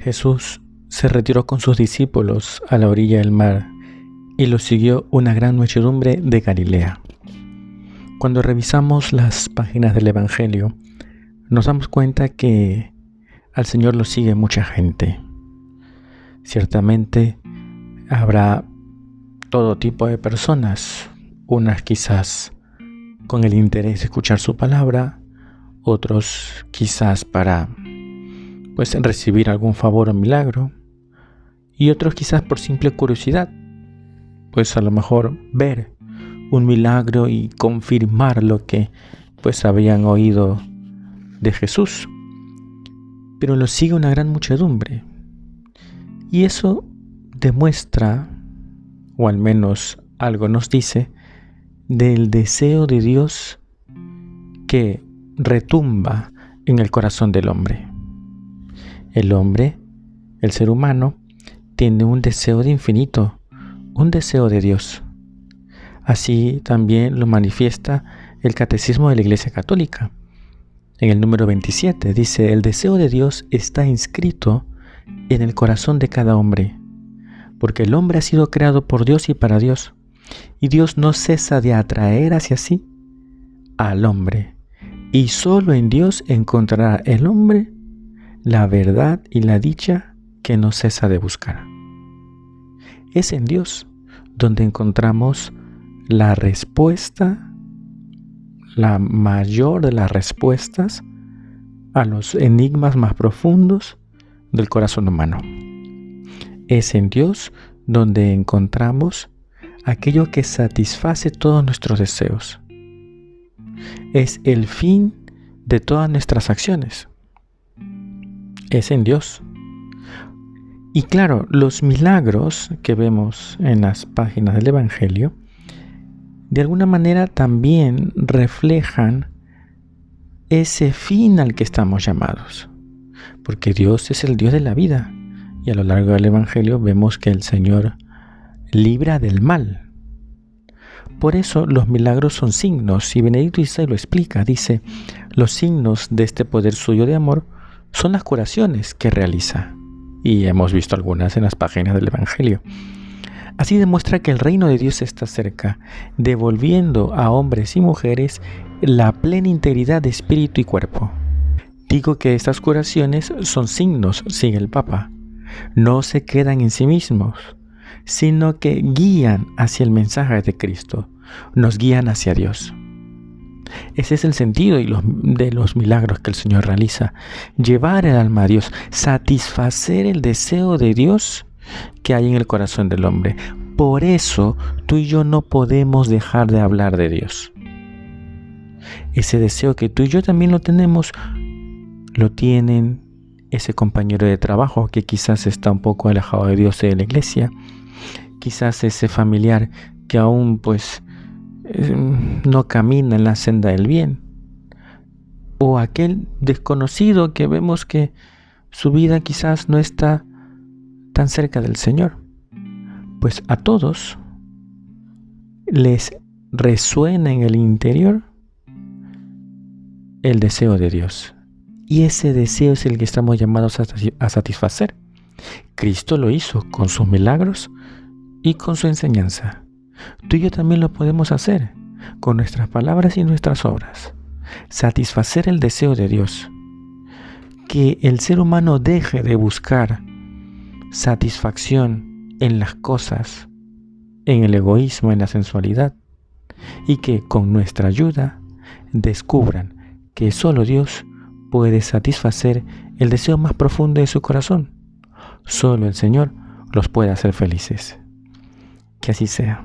Jesús se retiró con sus discípulos a la orilla del mar y los siguió una gran muchedumbre de Galilea. Cuando revisamos las páginas del Evangelio, nos damos cuenta que al Señor lo sigue mucha gente. Ciertamente habrá todo tipo de personas, unas quizás con el interés de escuchar su palabra, otros quizás para recibir algún favor o milagro, y otros quizás por simple curiosidad, a lo mejor ver un milagro y confirmar lo que habían oído de Jesús. Pero lo sigue una gran muchedumbre, y eso demuestra, o al menos algo nos dice, del deseo de Dios que retumba en el corazón del hombre. El hombre, el ser humano, tiene un deseo de infinito, un deseo de Dios. Así también lo manifiesta el Catecismo de la Iglesia Católica. En el número 27 dice: el deseo de Dios está inscrito en el corazón de cada hombre, porque el hombre ha sido creado por Dios y para Dios, y Dios no cesa de atraer hacia sí al hombre, y solo en Dios encontrará el hombre la verdad y la dicha que no cesa de buscar. Es en Dios donde encontramos la respuesta, la mayor de las respuestas a los enigmas más profundos del corazón humano. Es en Dios donde encontramos aquello que satisface todos nuestros deseos. Es el fin de todas nuestras acciones. Es en Dios. Y claro, los milagros que vemos en las páginas del Evangelio, de alguna manera también reflejan ese fin al que estamos llamados. Porque Dios es el Dios de la vida. Y a lo largo del Evangelio vemos que el Señor libra del mal. Por eso los milagros son signos. Y Benedicto XVI lo explica. Dice: los signos de este poder suyo de amor son las curaciones que realiza. Y hemos visto algunas en las páginas del Evangelio. Así demuestra que el reino de Dios está cerca, devolviendo a hombres y mujeres la plena integridad de espíritu y cuerpo. Digo que estas curaciones son signos, sigue el Papa. No se quedan en sí mismos, sino que guían hacia el mensaje de Cristo, nos guían hacia Dios. Ese es el sentido de los milagros que el Señor realiza: llevar el alma a Dios, satisfacer el deseo de Dios que hay en el corazón del hombre. Por eso tú y yo no podemos dejar de hablar de Dios. Ese deseo que tú y yo también lo tenemos, lo tienen ese compañero de trabajo que quizás está un poco alejado de Dios y de la iglesia, quizás ese familiar que aún no camina en la senda del bien, o aquel desconocido que vemos que su vida quizás no está tan cerca del Señor. Pues a todos les resuena en el interior el deseo de Dios, y ese deseo es el que estamos llamados a satisfacer. Cristo lo hizo con sus milagros y con su enseñanza. Tú y yo también lo podemos hacer con nuestras palabras y nuestras obras. Satisfacer el deseo de Dios. Que el ser humano deje de buscar satisfacción en las cosas, en el egoísmo, en la sensualidad, y que con nuestra ayuda descubran que solo Dios puede satisfacer el deseo más profundo de su corazón. Solo el Señor los puede hacer felices. Que así sea.